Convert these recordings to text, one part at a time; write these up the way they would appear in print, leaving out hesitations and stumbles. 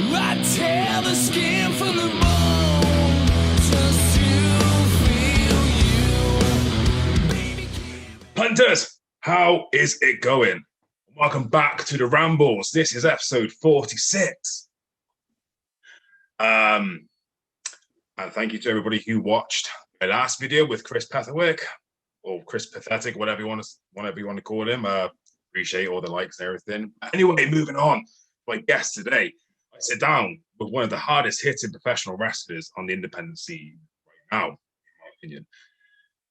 I tear the skin from the bone just to feel you. Baby, Punters, how is it going? Welcome back to the Rambles. This is episode 46. And thank you to everybody who watched my last video with Chris Petherwick, or Chris Pathetic, whatever you want to call him. Appreciate all the likes and everything. Anyway, moving on. My guest today, I sit down with one of the hardest hitting professional wrestlers on the independent scene right now, in my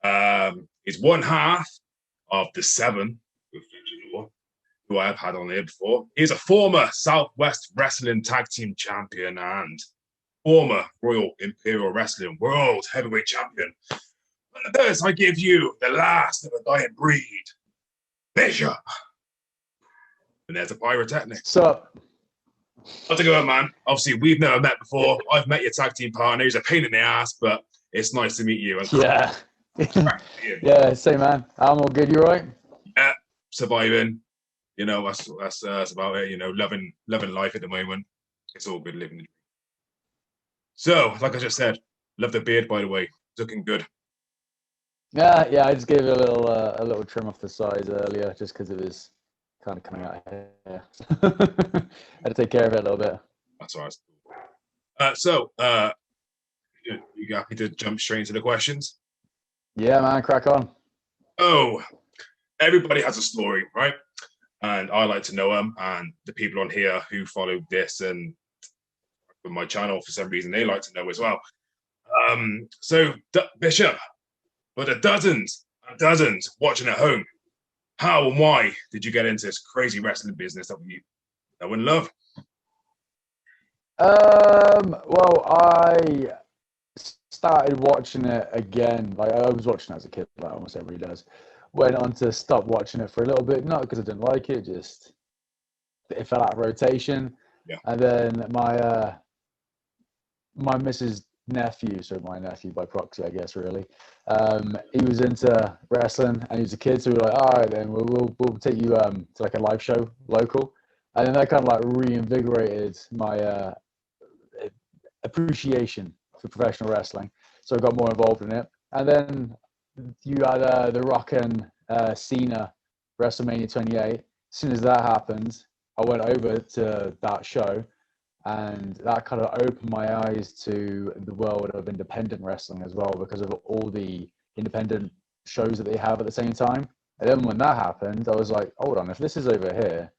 opinion. He's one half of the seven who I have had on here before. He's a former Southwest Wrestling Tag Team Champion and former Royal Imperial Wrestling World Heavyweight Champion. And thus, I give you the last of a dying breed, Bishop. And there's a pyrotechnic. So, How's it going, man? Obviously, we've never met before. I've met your tag team partner. He's a pain in the ass, but it's nice to meet you. yeah. Yeah, same man. I'm all good. You right? Yeah, surviving. You know, that's about it. You know, loving life at the moment. It's all good living. So, like I just said, love the beard, by the way. Looking good. Yeah. I just gave it a little trim off the sides earlier, just because it was kind of coming out here. Had to take care of it a little bit. That's all right. So, you happy to jump straight into the questions? Yeah, man, crack on. Oh, everybody has a story, right? And I like to know them, and the people on here who follow this and my channel, for some reason, they like to know as well. So, Bishop, for the dozens and dozens watching at home, how and why did you get into this crazy wrestling business that we love? Well, I started watching it again. Like, I was watching it as a kid, like almost everybody does. Went on to stop watching it for a little bit, not because I didn't like it, just it fell out of rotation. Yeah. And then my missus' nephew, so my nephew by proxy, I guess, really, he was into wrestling and he was a kid, so we were like, all right, then we'll take you to like a live show local. And then that kind of like reinvigorated my appreciation for professional wrestling, so I got more involved in it. And then you had the Rock and Cena WrestleMania 28. As soon as that happened, I went over to that show, and that kind of opened my eyes to the world of independent wrestling as well, because of all the independent shows that they have at the same time. And then when that happened, I was like, hold on, if this is over here,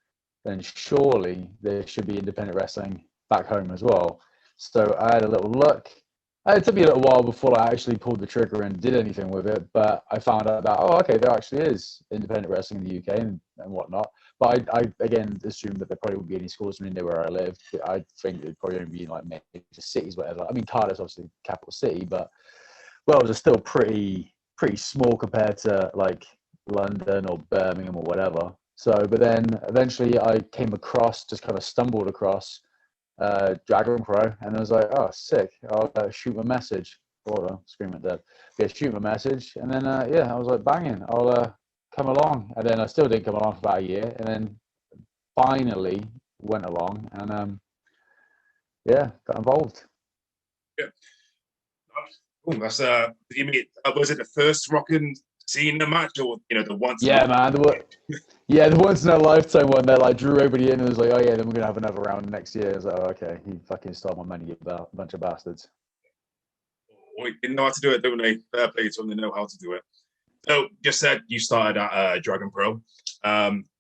then surely there should be independent wrestling back home as well. So I had a little look. It took me a little while before I actually pulled the trigger and did anything with it, but I found out that, oh, okay, there actually is independent wrestling in the UK and whatnot. But I again assumed that there probably wouldn't be any schools near where I live. I think it'd probably only be in like major cities, whatever. I mean, Cardiff's obviously capital city, but Wales is still pretty small compared to like London or Birmingham or whatever. So, but then eventually I stumbled across DragonPro, and I was like, oh, sick, I'll shoot my message. Hold on, scream at dead. Yeah, shoot my message, and then I was like, banging, I'll come along. And then I still didn't come along for about a year, and then finally went along, and got involved. Yeah. Oh, that's you mean was it the first Rockin' Cena match, or the once? Yeah, man. The once in a lifetime one that like drew everybody in and was like, oh yeah, then we're gonna have another round next year. I was like, oh, okay, he fucking stole my money, you bunch of bastards. We didn't know how to do it, don't they? Fair play to them, they know how to do it. So, just said you started at DragonPro.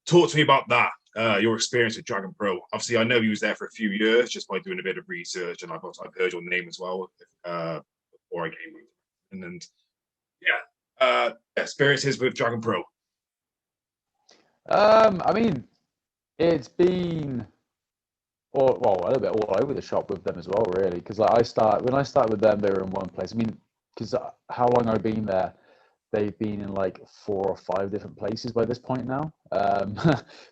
Talk to me about that. Your experience with DragonPro. Obviously, I know you was there for a few years just by doing a bit of research, and I've heard your name as well before I came. And experiences with DragonPro. I mean, it's been a little bit all over the shop with them as well, really. Because like when I started with them, they were in one place. I mean, because how long I've been there, they've been in like 4 or 5 different places by this point now.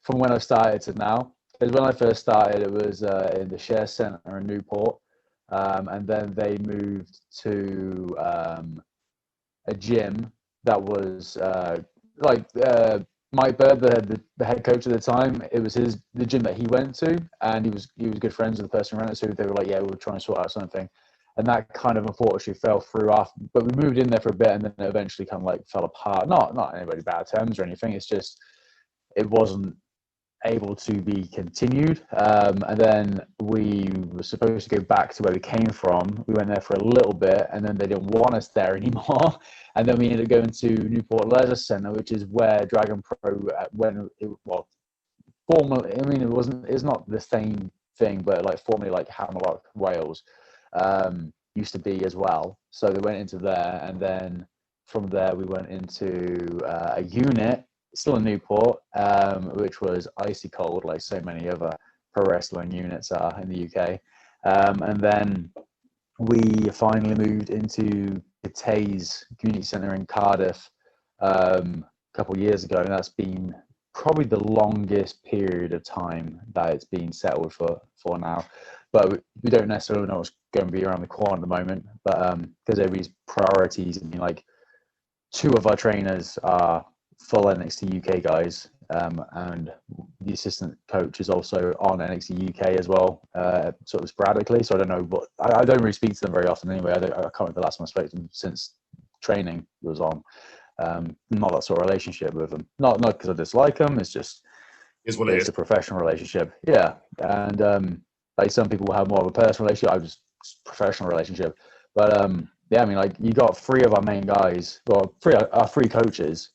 From when I started to now, because when I first started, it was in the Share Centre in Newport, and then they moved to a gym that was Mike Bird, the head coach at the time, it was the gym that he went to, and he was good friends with the person around it. So they were like, yeah, we'll try and sort out something. And that kind of unfortunately fell through after, but we moved in there for a bit, and then it eventually kind of like fell apart. Not anybody bad terms or anything. It's just it wasn't able to be continued. And then we were supposed to go back to where we came from. We went there for a little bit, and then they didn't want us there anymore. And then we ended up going to Newport Leisure Centre, which is where DragonPro formally. I mean, it's not the same thing, but like formerly like Hammerlock Wales used to be as well. So they went into there, and then from there we went into a unit still in Newport, which was icy cold, like so many other pro wrestling units are in the UK. And then we finally moved into the Tays Community Centre in Cardiff a couple of years ago, and that's been probably the longest period of time that it's been settled for now. But we don't necessarily know what's going to be around the corner at the moment. But because everybody's priorities, I mean, like 2 of our trainers are full NXT UK guys, and the assistant coach is also on NXT UK as well, sort of sporadically. So I don't know, but I don't really speak to them very often anyway. I can't remember the last time I spoke to them since training was on. Not that sort of relationship with them. Not because I dislike them. It's just it's a professional relationship. Yeah, and like some people will have more of a personal relationship. I just professional relationship. But yeah, I mean, like you got 3 of our main guys, well, 3 coaches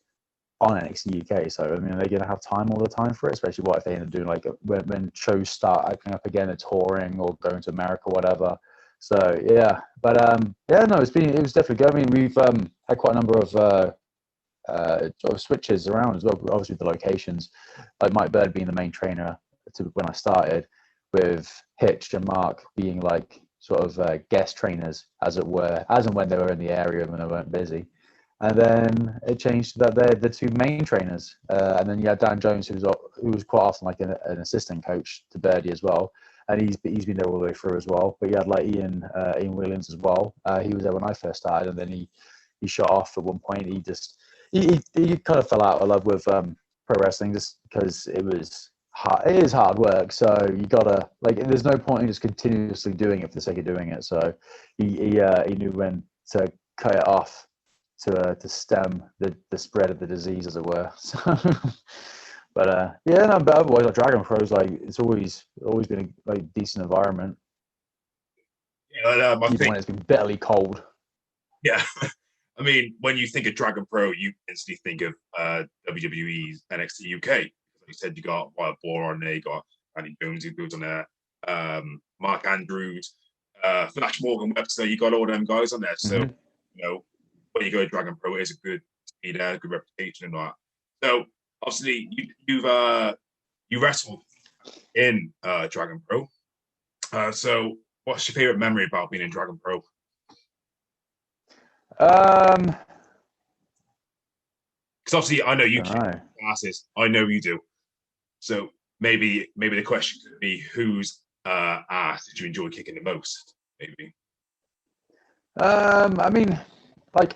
on NXT UK. So I mean, are they going to have time all the time for it? Especially what if they end up doing like when shows start opening up again, they're touring or going to America, or whatever. So yeah, but yeah, no, it was definitely good. I mean, we've had quite a number of sort of switches around as well. Obviously, the locations, like Mike Bird being the main trainer when I started, with Hitch and Mark being like sort of guest trainers, as it were, as and when they were in the area when they weren't busy. And then it changed that they're the 2 main trainers. And then you had Dan Jones, who was quite often like an assistant coach to Birdie as well. And he's been there all the way through as well. But you had like Ian Williams as well. He was there when I first started, and then he shot off at one point. He kind of fell out of love with pro wrestling just because it is hard work. So you gotta there's no point in just continuously doing it for the sake of doing it. So he knew when to cut it off to stem the spread of the disease, as it were. So, but yeah, no. But otherwise, like DragonPro's like it's always been a like decent environment. Yeah, I even think when it's been bitterly cold. Yeah, I mean, when you think of DragonPro, you instantly think of WWE's NXT UK. Like you said, you got Wild Boar on there, you got Andy Jones who goes on there, Mark Andrews, Flash Morgan Webster. You got all them guys on there. So you know, when you go to DragonPro, it is a good be there, good reputation and all that. So obviously, you wrestled in DragonPro. So what's your favorite memory about being in DragonPro? Um, Because obviously, I know you kick asses. I know you do. So maybe the question could be, whose ass did you enjoy kicking the most? Maybe. I mean, like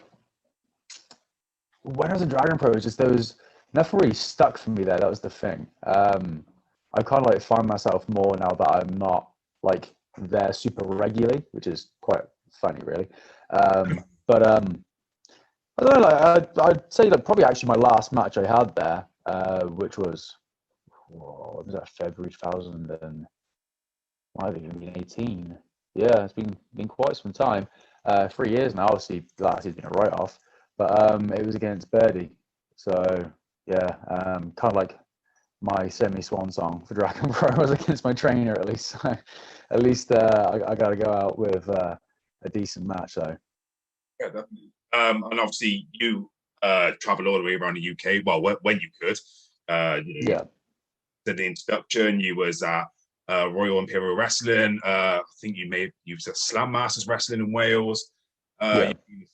when I was in DragonPro, it was just there was nothing really stuck for me there. That was the thing. I kind of like find myself more now that I'm not like there super regularly, which is quite funny, really. But I don't know. Like I'd say that probably actually my last match I had there, which was what was that, February 2000 and might have even been 18. Yeah, it's been quite some time. 3 years now. Obviously, last year's been a write-off, but it was against Birdie. So yeah, kind of like my semi-swan song for DragonPro was against my trainer at least. So at least I got to go out with a decent match though. Yeah, definitely. And obviously you travel all the way around the UK. Well, when you could, Yeah. Did the introduction. You was at Royal Imperial Wrestling. I think you was at Slam Masters Wrestling in Wales.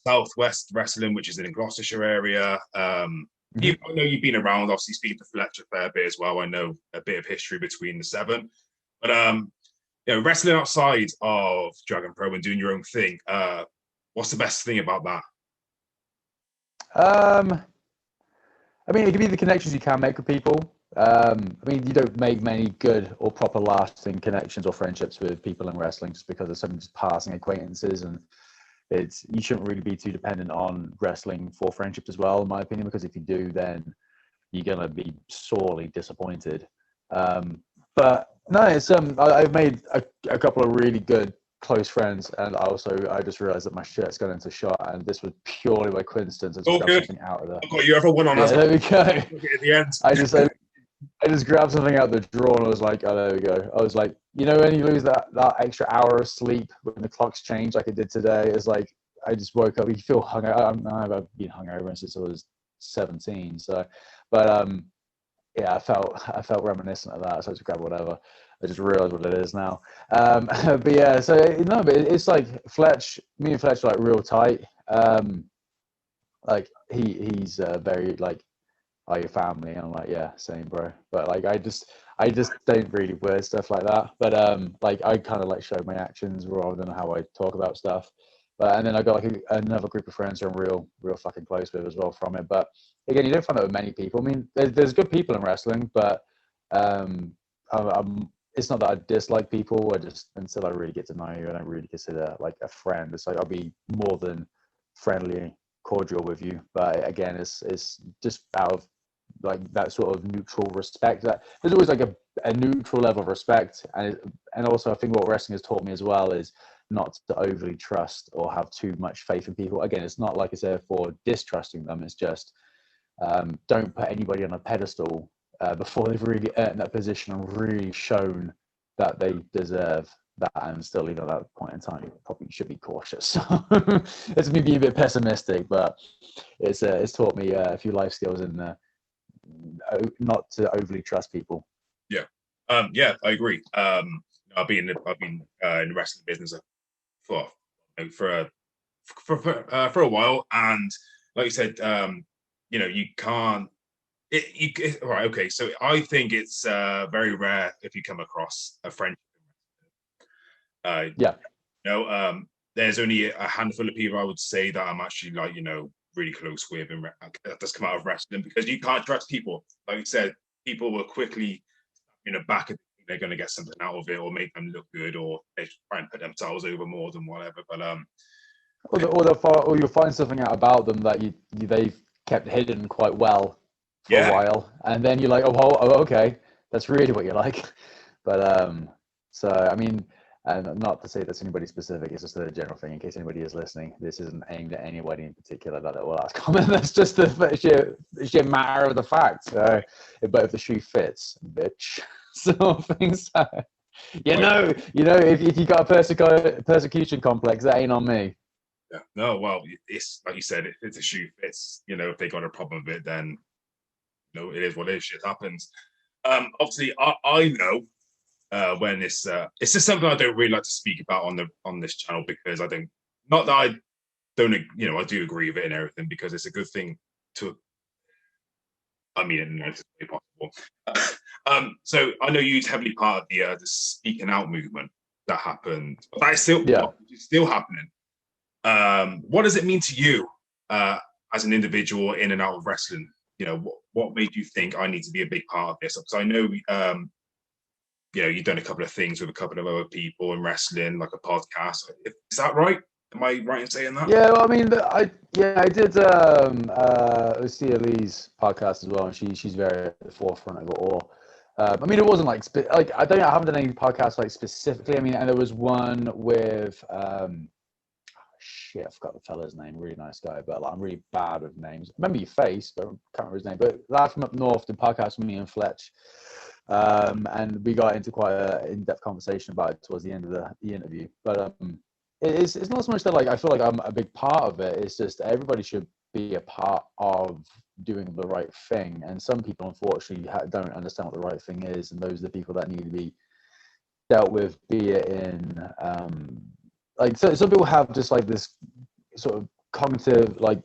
Southwest Wrestling, which is in the Gloucestershire area. I know you've been around, obviously speaking to Fletcher a fair bit as well. I know a bit of history between the 7. But wrestling outside of DragonPro and doing your own thing, what's the best thing about that? I mean, it can be the connections you can make with people. I mean, you don't make many good or proper lasting connections or friendships with people in wrestling just because of some just passing acquaintances, and you shouldn't really be too dependent on wrestling for friendships as well, in my opinion, because if you do, then you're gonna be sorely disappointed. But no, it's I've made a couple of really good close friends, and I just realized that my shirt's gone into shot, and this was purely by coincidence. I just grabbed good. something out of the. I've got you everyone on Yeah, us there we go. at the end. I just grabbed something out of the drawer and I was like, oh, there we go. I was like, you know, when you lose that extra hour of sleep when the clocks change, like I did today, it's like I just woke up. You feel hungover. I've been hungover since I was 17. So, but yeah, I felt reminiscent of that. So I just grabbed whatever. I just realized what it is now. But yeah, so no, but it's like me and Fletch are like real tight. Like he's very like, are your family? And I'm like, yeah, same, bro. But like I just don't really word stuff like that. But like I kind of like show my actions rather than how I talk about stuff. But and then I got like another group of friends who I'm real fucking close with as well from it. But again, you don't find that with many people. I mean, there's good people in wrestling, but it's not that I dislike people. I just, until I really get to know you and I really consider like a friend, it's like I'll be more than friendly, cordial with you. But again, it's just out of like that sort of neutral respect. That there's always like a neutral level of respect, and also I think what wrestling has taught me as well is not to overly trust or have too much faith in people. Again, it's not like I said for distrusting them. It's just don't put anybody on a pedestal before they've really earned that position and really shown that they deserve that. And still, even at that point in time, you probably should be cautious. It's me being a bit pessimistic, but it's taught me a few life skills in not to overly trust people. Yeah, yeah, I agree. I've been in the wrestling business for a while, and like you said, you know, you can't. Right, okay. So I think it's very rare if you come across a friend. Yeah. You know, there's only a handful of people I would say that I'm actually like, you know, really close with, and that does come out of wrestling, because you can't trust people. Like you said, people will quickly, you know, back at they're going to get something out of it or make them look good, or they try and put themselves over more than whatever. But or you'll find something out about them that they've kept hidden quite well for a while, and then you're like, oh, okay, that's really what you like. But so I mean, and not to say that's anybody specific, it's just a general thing in case anybody is listening. This isn't aimed at anybody in particular that will ask comment. That's just the sheer matter of the fact. But if the shoe fits, bitch, sort of things. You know, if you got a persecution complex, that ain't on me. Yeah. No, well, it's like you said, if the shoe fits, you know, if they got a problem with it, then you know, it is what it is. Shit happens. Obviously, I know when it's just something I don't really like to speak about on this channel, because I think, not that I don't, you know, I do agree with it and everything, because it's a good thing to, I mean, in the nicest way possible. So I know you're heavily part of the speaking out movement that happened. That's still happening. What does it mean to you as an individual in and out of wrestling? You know, what made you think I need to be a big part of this? Because I know, you know, you've done a couple of things with a couple of other people in wrestling, like a podcast. Is that right? Am I right in saying that? Yeah, well, I mean, I did Lucia Lee's podcast as well, and she's very at the forefront of it all. I mean, it wasn't like I haven't done any podcasts like specifically. I mean, and there was one with shit, I forgot the fella's name. Really nice guy, but like, I'm really bad with names. I remember your face, but I can't remember his name. But lad from up north did podcast with me and Fletch, and we got into quite an in-depth conversation about it towards the end of the interview. But it's not so much that like I feel like I'm a big part of it. It's just everybody should be a part of doing the right thing, and some people unfortunately don't understand what the right thing is, and those are the people that need to be dealt with, be it in like, so some people have just like this sort of cognitive, like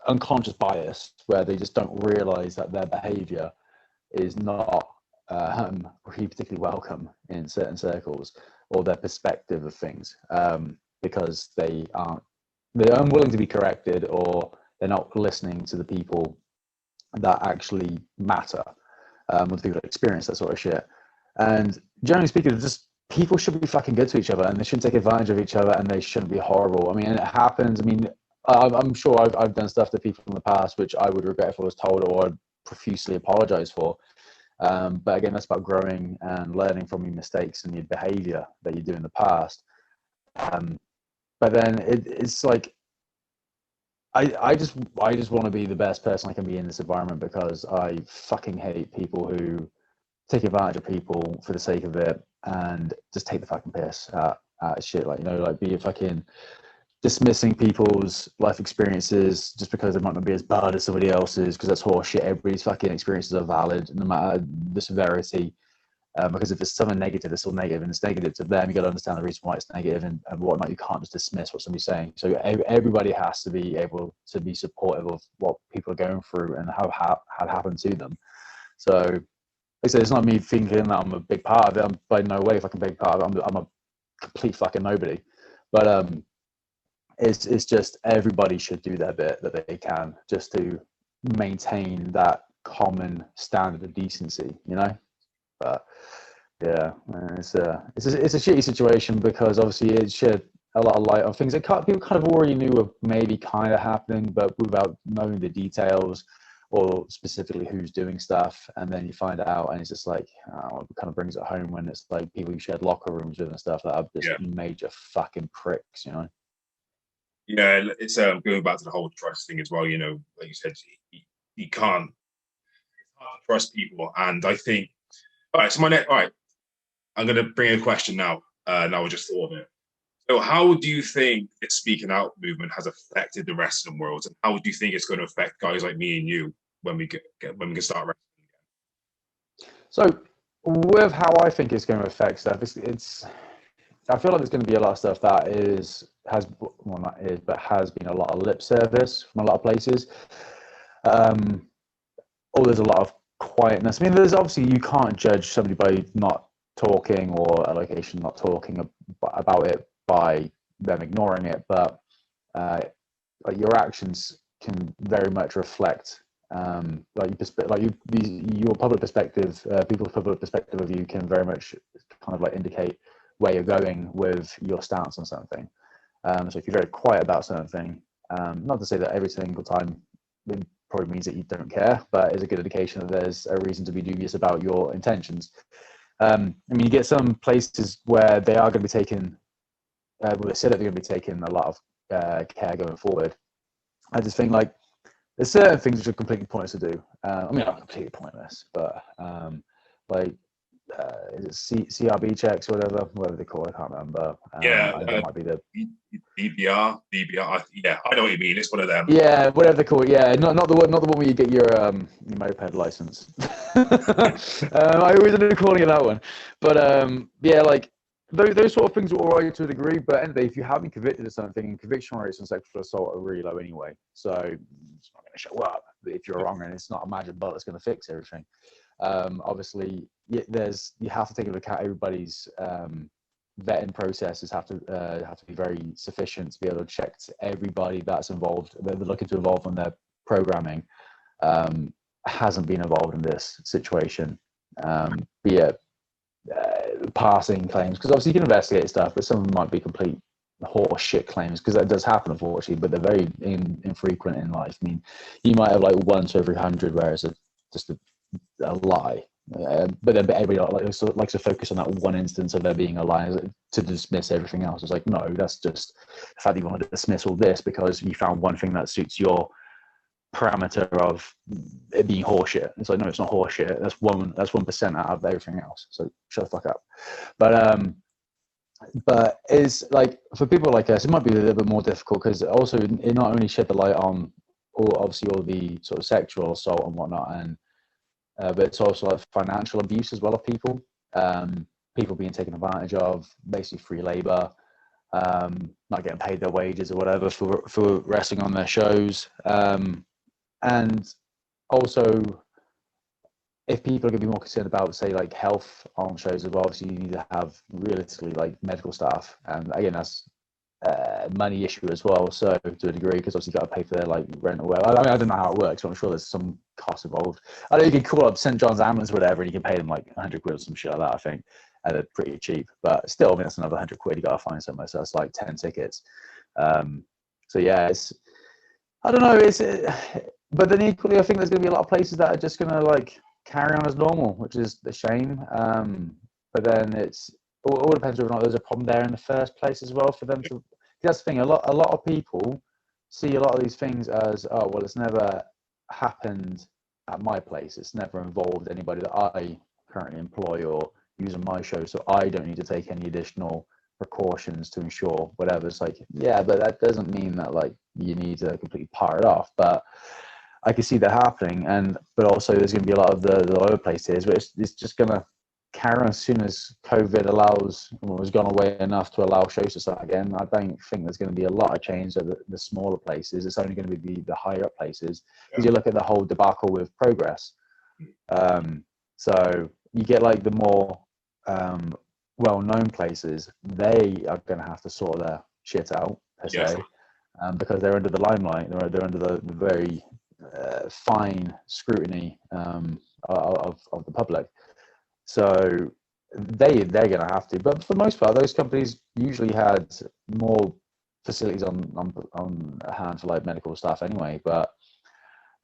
unconscious bias where they just don't realize that their behavior is not really particularly welcome in certain circles, or their perspective of things, because they're unwilling to be corrected, or they're not listening to the people that actually matter, with people that experience that sort of shit. And generally speaking, just people should be fucking good to each other, and they shouldn't take advantage of each other, and they shouldn't be horrible. I mean, it happens. I mean, I'm sure I've done stuff to people in the past which I would regret if I was told, or I'd profusely apologize for. But again, that's about growing and learning from your mistakes and your behavior that you do in the past. But then it's like, I just want to be the best person I can be in this environment, because I fucking hate people who take advantage of people for the sake of it and just take the fucking piss at shit. Like, you know, like be fucking dismissing people's life experiences just because they might not be as bad as somebody else's, because that's horseshit. Everybody's fucking experiences are valid, no matter the severity. Because if it's something negative, it's still negative, and it's negative to them. You got to understand the reason why it's negative and whatnot. You can't just dismiss what somebody's saying. So everybody has to be able to be supportive of what people are going through and how happened to them. So, like I said, it's not me thinking that I'm a big part of it. I'm by no way fucking big part of it. I'm a complete fucking nobody. But it's just everybody should do their bit that they can, just to maintain that common standard of decency, you know. But yeah, it's a shitty situation, because obviously it shed a lot of light on things that people kind of already knew were maybe kind of happening, but without knowing the details or specifically who's doing stuff. And then you find out, and it's just like, it kind of brings it home when it's like people you shared locker rooms with and stuff that are just major fucking pricks, you know. Yeah, it's going back to the whole trust thing as well. You know, like you said, you can't trust people, and I think. All right, so all right, I'm going to bring a question now. Now I just thought of it. So how do you think the speaking out movement has affected the wrestling world, and how do you think it's going to affect guys like me and you when we can start wrestling again? So with how I think it's going to affect stuff, it's I feel like there's going to be a lot of stuff that has been a lot of lip service from a lot of places. Or there's a lot of quietness. I mean, there's obviously, you can't judge somebody by not talking, or a location not talking about it by them ignoring it, but like your actions can very much reflect your public perspective. People's public perspective of you can very much kind of like indicate where you're going with your stance on something. So if you're very quiet about something, not to say that every single time it probably means that you don't care, but it's a good indication that there's a reason to be dubious about your intentions. I mean, you get some places where they are going to be taking, they said that they're going to be taking a lot of care going forward. I just think like there's certain things which are completely pointless to do. I mean, not completely pointless, but like is it CRB checks or whatever they call it, I can't remember. That might be the DBR. Yeah, I know what you mean. It's one of them. Yeah, whatever they call it. Yeah, not the one where you get your moped license. I always ended up calling it that one. But yeah, like those sort of things are all right to a degree. But anyway, if you haven't convicted of something, conviction rates on sexual assault are really low anyway. So it's not going to show up if you're wrong, and it's not a magic bullet that's going to fix everything. Obviously, you have to take into account everybody's vetting processes have to be very sufficient to be able to check everybody that's involved, that they're looking to involve in their programming, hasn't been involved in this situation, be it passing claims, because obviously you can investigate stuff, but some of them might be complete horse shit claims, because that does happen unfortunately, but they're very infrequent in life. I mean, you might have like 1 to every 100 where it's just a lie. But then everybody likes to focus on that one instance of there being a lie to dismiss everything else. It's like, no, that's just the fact that you want to dismiss all this because you found one thing that suits your parameter of it being horseshit. It's like, no, it's not horseshit. That's 1% out of everything else. So shut the fuck up. But it's like, for people like us, it might be a little bit more difficult, because also it not only shed the light on all the sort of sexual assault and whatnot, and but it's also like financial abuse as well of people, people being taken advantage of, basically free labor, not getting paid their wages or whatever for wrestling on their shows, and also if people are going to be more concerned about, say, like health on shows as well, obviously you need to have realistically like medical staff, and again, that's money issue as well. So to a degree, because obviously you got to pay for their like rent or whatever. I mean, I don't know how it works, but I'm sure there's some cost involved. I know you can call up St. John's Ambulance or whatever, and you can pay them like 100 quid or some shit like that, I think. And they're pretty cheap, but still, I mean, that's another 100 quid you got to find somewhere. So that's like 10 tickets. So yeah, I don't know. But then equally, I think there's going to be a lot of places that are just going to like carry on as normal, which is a shame. But then it all depends whether or not there's a problem there in the first place as well for them to. That's the thing. A lot of people see a lot of these things as, oh well, it's never happened at my place. It's never involved anybody that I currently employ or use on my show, so I don't need to take any additional precautions to ensure whatever. It's like, yeah, but that doesn't mean that like you need to completely par it off. But I can see that happening, but also there's going to be a lot of the lower places where it's just going to carry on as soon as COVID has gone away enough to allow shows to start again. I don't think there's going to be a lot of change at the smaller places. It's only going to be the higher up places, because you look at the whole debacle with Progress. So you get like the more well-known places, they are going to have to sort their shit out per se, because they're under the limelight. They're under the very fine scrutiny of the public. So they're going to have to. But for the most part, those companies usually had more facilities on hand for like medical staff anyway. But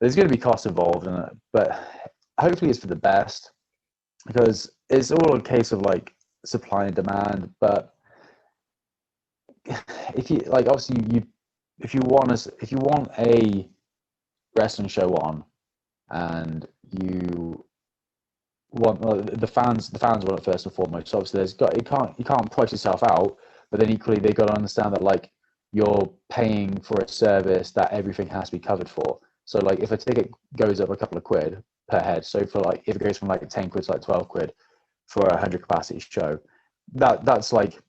there's going to be costs involved in it. But hopefully it's for the best, because it's all a case of like supply and demand. But if you like, obviously if you want a wrestling show on, and you want the fans want it first and foremost. So obviously you can't price yourself out, but then equally they've got to understand that like you're paying for a service that everything has to be covered for. So like if a ticket goes up a couple of quid per head, so for like if it goes from like 10 quid to like 12 quid for a 100 capacity show, that's like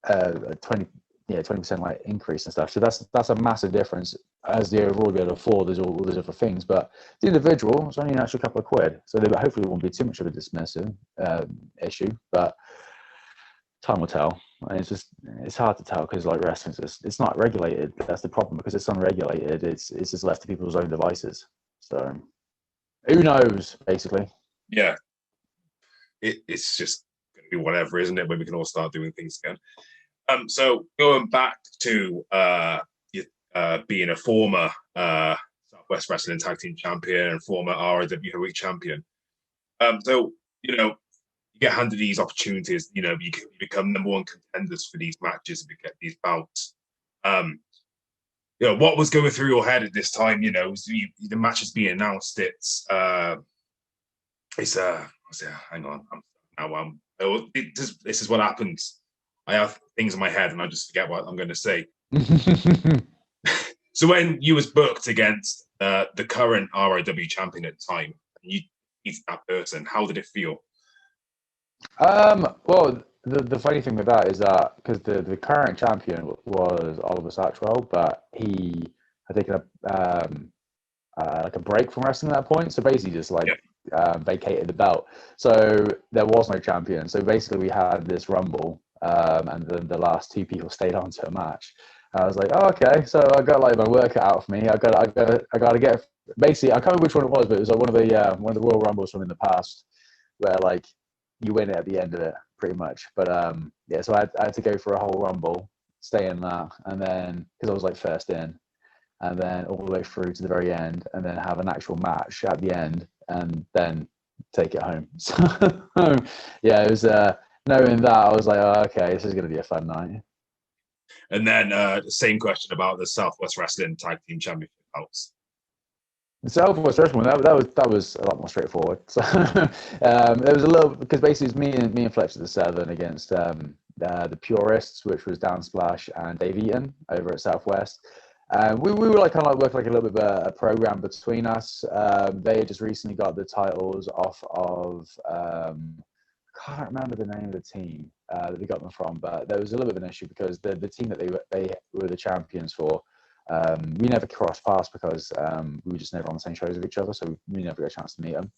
20% like increase and stuff. So that's a massive difference. As the overall be able to afford, there's all those other things, but the individual, it's only an extra couple of quid. So they hopefully it won't be too much of a dismissive issue, but time will tell. It's hard to tell, because like wrestling, it's not regulated. That's the problem, because it's unregulated. It's just left to people's own devices. So who knows, basically. Yeah, it's just going to be whatever, isn't it? When we can all start doing things again. So going back to being a former Southwest Wrestling Tag Team Champion and former ROW Heavyweight Champion. So, you get handed these opportunities, you become number one contenders for these matches and get these bouts. What was going through your head at this time? The match is being announced. Hang on. This is what happens. I have things in my head and I just forget what I'm going to say. So when you was booked against the current ROW champion at the time, and you beat that person, how did it feel? Well, the funny thing with that is that because the current champion was Oliver Satchwell, but he had taken like a break from wrestling at that point. So basically just vacated the belt. So there was no champion. So basically we had this Rumble, and then the last two people stayed on to a match. I was like, oh, okay. So I got like my workout out for me. I got to get, basically, I can't remember which one it was, but it was like one of the Royal Rumbles from in the past, where like you win it at the end of it, pretty much. But so I had to go for a whole Rumble, stay in that, and then because I was like first in, and then all the way through to the very end, and then have an actual match at the end, and then take it home. So yeah, it was knowing that, I was like, oh, okay, this is going to be a fun night. And then the same question about the Southwest Wrestling Tag Team Championship belts. The Southwest Wrestling one, that was a lot more straightforward. So there was a little, because basically it's me and Fletcher the Seven against the Purists, which was Dan Splash and Dave Eaton over at Southwest. We were like kind of like working like a little bit of a program between us. They had just recently got the titles off of I can't remember the name of the team that they got them from, but there was a little bit of an issue because the team that they were the champions for, we never crossed paths because we were just never on the same shows with each other, so we never got a chance to meet them.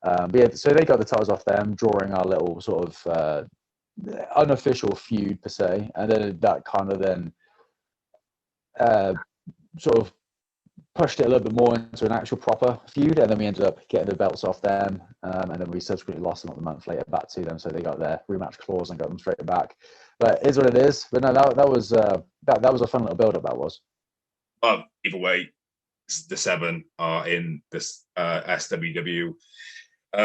But yeah, so they got the titles off them, drawing our little sort of unofficial feud per se, and then that kind of then sort of pushed it a little bit more into an actual proper feud, and then we ended up getting the belts off them, and then we subsequently lost them a month later back to them, so they got their rematch clause and got them straight back. But it is what it is. But no, that was a fun little build up. That was. Either way, the 7 are in this SWW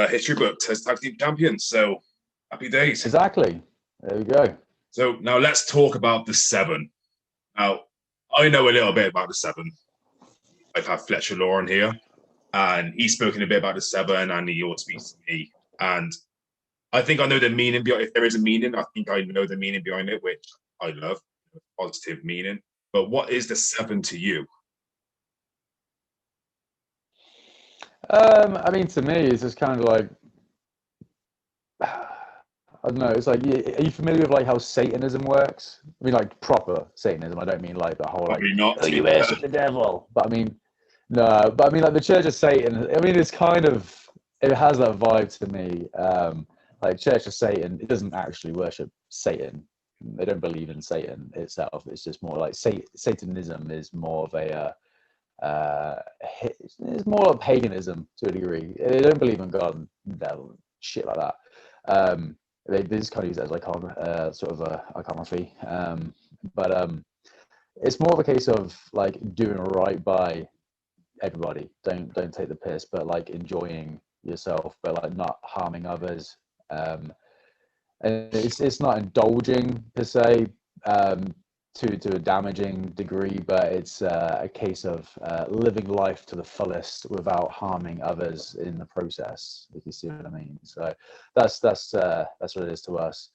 history books as tag team champions. So happy days. Exactly. There we go. So now let's talk about the 7. Now I know a little bit about the 7. I've had Fletcher Law on here, and he's spoken a bit about the 7, and he also speaks to me. And I think I know the meaning behind. If there is a meaning, I think I know the meaning behind it, which I love, positive meaning. But what is the 7 to you? I mean, to me, it's just kind of like, I don't know. It's like, are you familiar with like how Satanism works? I mean, like proper Satanism. I don't mean like the whole like, not, you worship the devil. But I mean, no. But I mean, like the Church of Satan. I mean, it's kind of, it has that vibe to me. Like Church of Satan, it doesn't actually worship Satan. They don't believe in Satan itself. It's just more like Satanism is more of a it's more like paganism to a degree. They don't believe in God and devil, shit like that. They just kind of use it as like sort of a iconography. But it's more of a case of like doing right by everybody. Don't take the piss, but like enjoying yourself, but like not harming others. And it's not indulging per se to a damaging degree, but it's a case of living life to the fullest without harming others in the process, if you see what I mean. So that's what it is to us,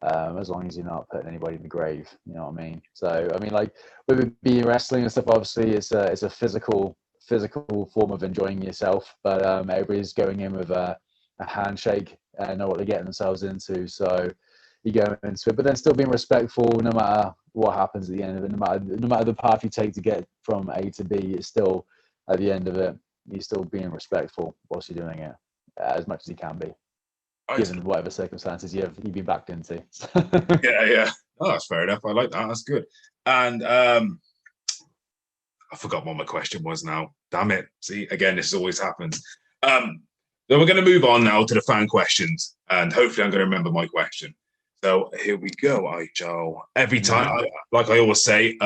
as long as you're not putting anybody in the grave, you know what I mean. So I mean, like with it being wrestling and stuff, obviously it's a physical form of enjoying yourself, but everybody's going in with a handshake and know what they're getting themselves into. So you go into it, but then still being respectful no matter what happens at the end of it, no matter the path you take to get from A to B, it's still at the end of it, you're still being respectful whilst you're doing it as much as you can be, given whatever circumstances you've been backed into. Yeah. Oh, that's fair enough. I like that. That's good. And I forgot what my question was now. Damn it. See, again, this always happens. So we're going to move on now to the fan questions, and hopefully I'm going to remember my question. So here we go. Every time, like I always say,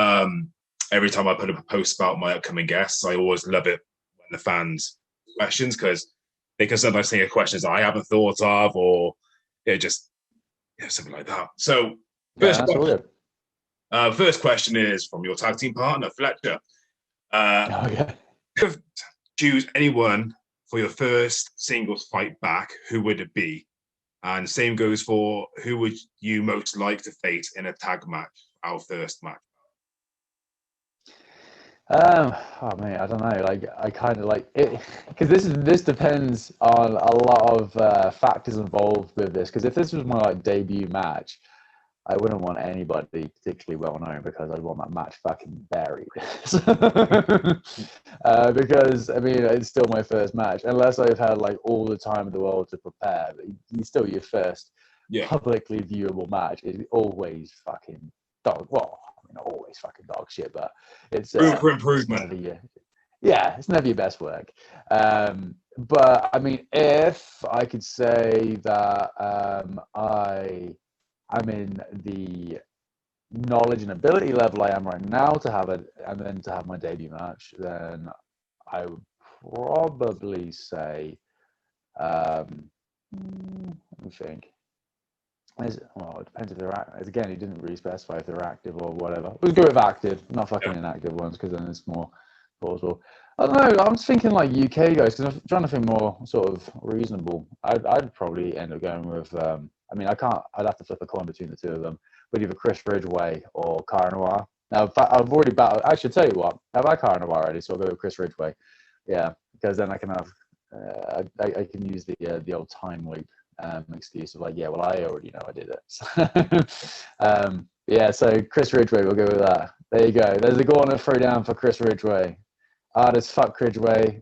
every time I put up a post about my upcoming guests, I always love it when the fans questions, because they can sometimes think of questions I haven't thought of, or just something like that. So first question is from your tag team partner, Fletcher. Choose anyone for your first singles fight back, who would it be? And same goes for who would you most like to face in a tag match, our first match? Oh man, I don't know. Like I kind of like it because this depends on a lot of factors involved with this. Because if this was my like debut match, I wouldn't want anybody particularly well known, because I'd want that match fucking buried. Because I mean, it's still my first match, unless I've had like all the time in the world to prepare. Still, your first publicly viewable match is always fucking dog. Well, I mean, not always fucking dog shit, but it's room for improvement. It's never your best work. But I mean, if I could say that I'm in the knowledge and ability level I am right now to have it, and then to have my debut match, then I would probably say, let me think. It depends if they're active. Again, he didn't really specify if they're active or whatever. We'll go with active, not fucking inactive ones, because then it's more plausible. I don't know. I'm just thinking like UK guys, because I'm trying to think more sort of reasonable. I'd probably end up going with. I mean, I'd have to flip a coin between the two of them, but either Chris Ridgway or Cara Noir. Now, I've already battled. I should tell you what, I've had Cara Noir already, so I'll go with Chris Ridgway. Yeah, because then I can have. I can use the old time loop excuse of like, yeah, well, I already know I did it. Yeah, so Chris Ridgway, we'll go with that. There you go. There's a gauntlet throwdown for Chris Ridgway. hard as fuck Cridgeway.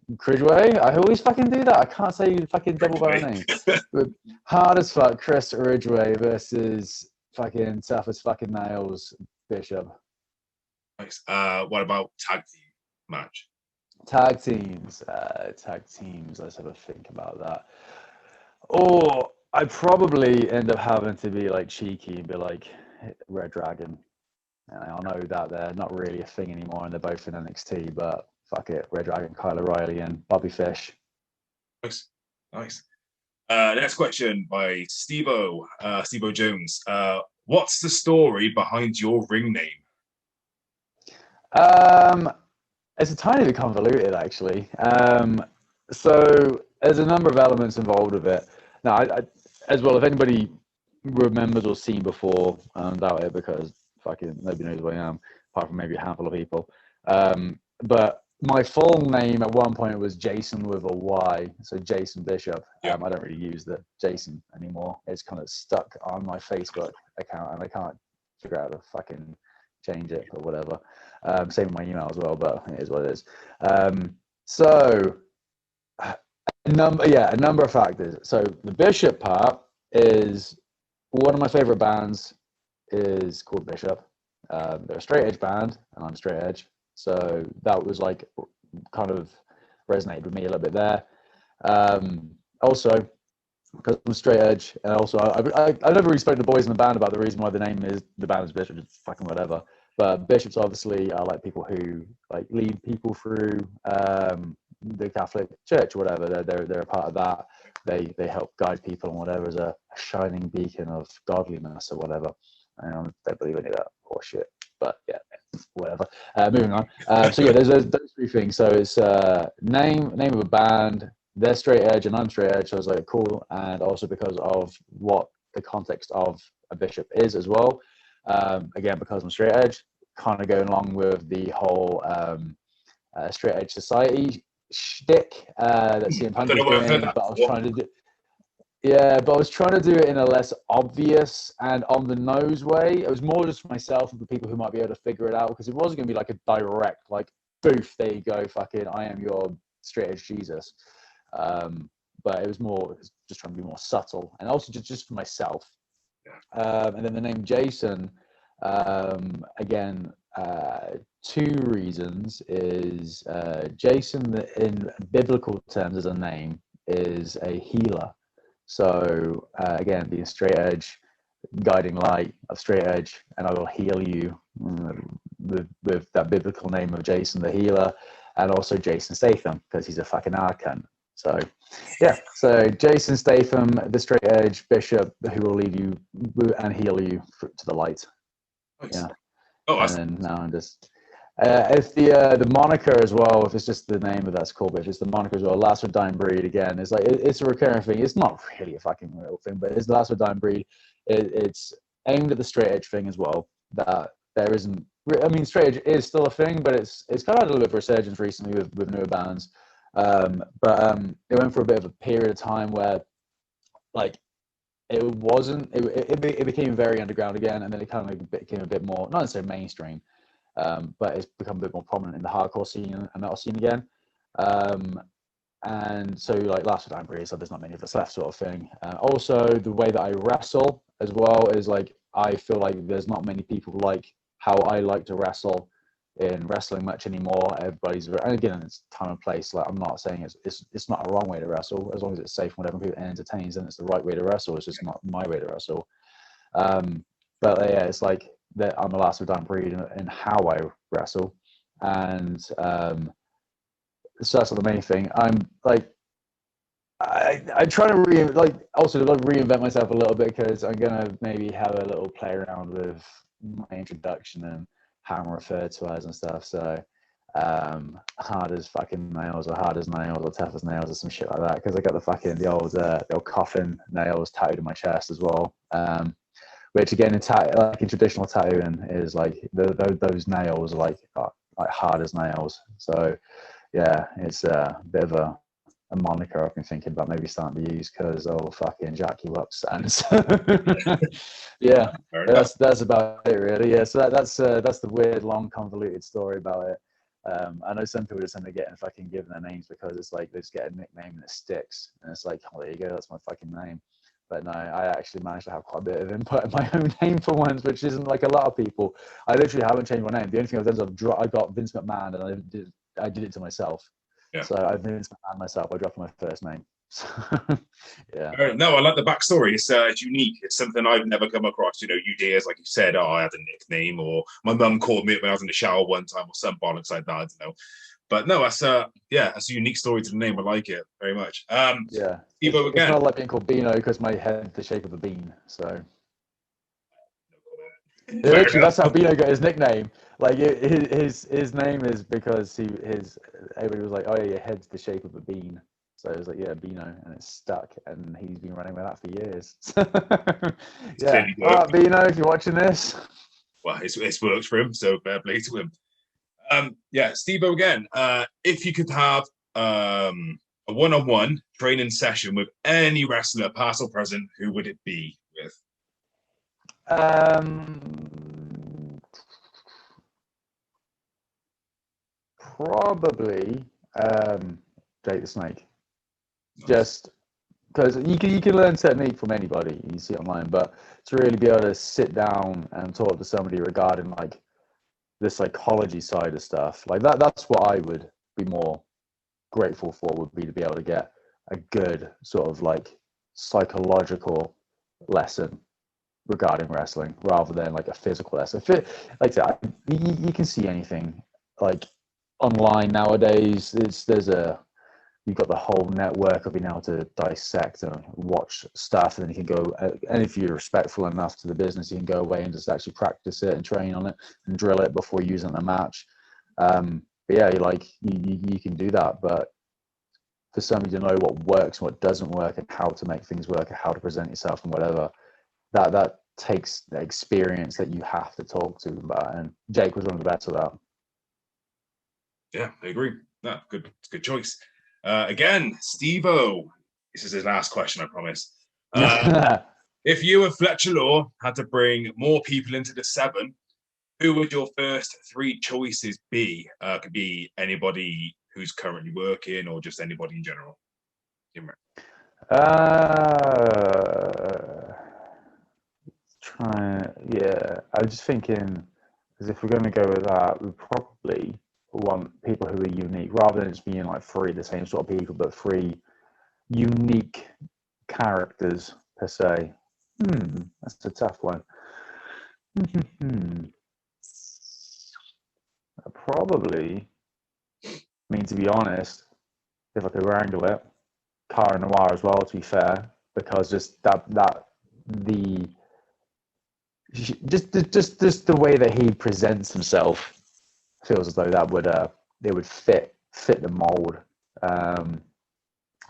I always fucking do that. I can't say fucking double barrel name. But hard as fuck Chris Ridgway versus fucking tough as fucking nails Bishop. Nice. What about tag team match? Tag teams. Let's have a think about that. Or I'd probably end up having to be like cheeky and be like Red Dragon. And I know that they're not really a thing anymore and they're both in NXT, but fuck it. Red Dragon, Kyle O'Reilly, and Bobby Fish. Nice. Next question by Steve-O Jones. What's the story behind your ring name? It's a tiny bit convoluted, actually. So there's a number of elements involved with it. Now, I as well, if anybody remembers or seen before, I doubt it because fucking nobody knows who I am, apart from maybe a handful of people. But my full name at one point was Jason with a Y, so Jason Bishop. Yeah. I don't really use the Jason anymore. It's kind of stuck on my Facebook account, and I can't figure out how to fucking change it or whatever. Same with my email as well, but it is what it is. So a number of factors. So the Bishop part is one of my favorite bands is called Bishop. They're a straight edge band, and I'm straight edge. So that was like kind of resonated with me a little bit there. Also, because I'm straight edge, and also I never really spoke to the boys in the band about the reason why the band is Bishop. It's fucking whatever. But bishops obviously are like people who like lead people through the Catholic Church or whatever. They're a part of that. They help guide people and whatever as a shining beacon of godliness or whatever. I don't believe any of that horseshit, but yeah, whatever. Moving on. So yeah, there's those three things. So it's name of a band. They're straight edge and I'm straight edge. So I was like, cool. And also because of what the context of a bishop is as well. Again, because I'm straight edge, kind of going along with the whole straight edge society shtick that CM Punters doing. But I was trying to do. Yeah, but I was trying to do it in a less obvious and on the nose way. It was more just for myself and for people who might be able to figure it out, because it wasn't going to be like a direct, like, boof, there you go, fucking, I am your straight edge Jesus. But it was just trying to be more subtle, and also just for myself. And then the name Jason, again, two reasons is Jason in biblical terms as a name is a healer. So again, being straight edge, guiding light of straight edge, and I will heal you with that biblical name of Jason the healer, and also Jason Statham because he's a fucking archon. So yeah, so Jason Statham, the straight edge bishop who will lead you and heal you to the light. Nice. Yeah. Oh, and now I'm just if the moniker as well, if it's just the name of that's cool, but if it's the moniker as well, Last of Dying Breed, again, it's like it's a recurring thing. It's not really a fucking real thing, but it's Last of Dying Breed. It's aimed at the straight edge thing as well. That there isn't. I mean, straight edge is still a thing, but it's kind of had a little resurgence recently with newer bands. But it went for a bit of a period of time where, like, it wasn't. It became very underground again, and then it kind of became a bit more, not necessarily mainstream. But it's become a bit more prominent in the hardcore scene and metal scene again. And so, like, Last of Dying Breed, so there's not many of us left, sort of thing. Also, the way that I wrestle as well is like, I feel like there's not many people like how I like to wrestle in wrestling much anymore. Everybody's, and again, it's time and place. Like, I'm not saying it's not a wrong way to wrestle, as long as it's safe and whatever, people entertains, then it's the right way to wrestle. It's just not my way to wrestle. But yeah, it's like that I'm the Last of Dying Breed in how I wrestle, and so that's not the main thing. I'm like, I try to reinvent myself a little bit, because I'm gonna maybe have a little play around with my introduction and how I'm referred to as and stuff. So hard as fucking nails, or hard as nails, or tough as nails, or some shit like that, because I got the old coffin nails tattooed in my chest as well. Which again, in traditional tattooing, is like those nails are like hard as nails. So yeah, it's a bit of a moniker I've been thinking about maybe starting to use, because I'll fucking jack you up, Sans. Yeah, that's about it really. Yeah, so that's the weird, long, convoluted story about it. I know some people just end up getting fucking given their names because it's like they just get a nickname and it sticks, and it's like, oh, there you go, that's my fucking name. But no, I actually managed to have quite a bit of input in my own name for once, which isn't like a lot of people. I literally haven't changed my name. The only thing I've done is I got Vince McMahon, and I did it to myself. Yeah. So I've Vince McMahon myself. I dropped my first name. So, yeah. No, I like the backstory. It's unique. It's something I've never come across. You know, you dears, like you said, oh, I had a nickname, or my mum called me when I was in the shower one time, or some bollocks like that. I don't know. But no, that's that's a unique story to the name. I like it very much. Yeah. Evo It's again. not like being called Beano because my head's the shape of a bean. So literally, that's how Beano got his nickname. Like his name is because everybody was like, oh yeah, your head's the shape of a bean. So it was like, yeah, Beano, and it's stuck, and he's been running with that for years. Yeah, all right, Beano, if you're watching this. Well, it's worked for him, so fair play to him. Steve-O again. If you could have a one-on-one training session with any wrestler, past or present, who would it be with? Probably Jake the Snake. Nice. Just because you can learn technique from anybody you see online, but to really be able to sit down and talk to somebody regarding like the psychology side of stuff, like that's what I would be more grateful for, would be to be able to get a good sort of like psychological lesson regarding wrestling rather than like a physical lesson. Like that, you can see anything like online nowadays. You've got the whole network of being able to dissect and watch stuff, and then you can go, and if you're respectful enough to the business, you can go away and just actually practice it and train on it and drill it before using the match. But yeah, you can do that, but for somebody to know what works and what doesn't work and how to make things work and how to present yourself and whatever, that takes the experience that you have to talk to about. And Jake was one of the best of that. Yeah, I agree. No, good choice. Again, Steve-O. This is his last question, I promise. If you and Fletcher Law had to bring more people into the 7, who would your first 3 choices be? Could be anybody who's currently working or just anybody in general. I was just thinking, because if we're going to go with that, we probably want people who are unique rather than just being like 3 the same sort of people, but 3 unique characters per se. That's a tough one. Probably, I mean, to be honest, if I could wrangle it, Cara Noir as well, to be fair, because just just the way that he presents himself feels as though that would it would fit the mold.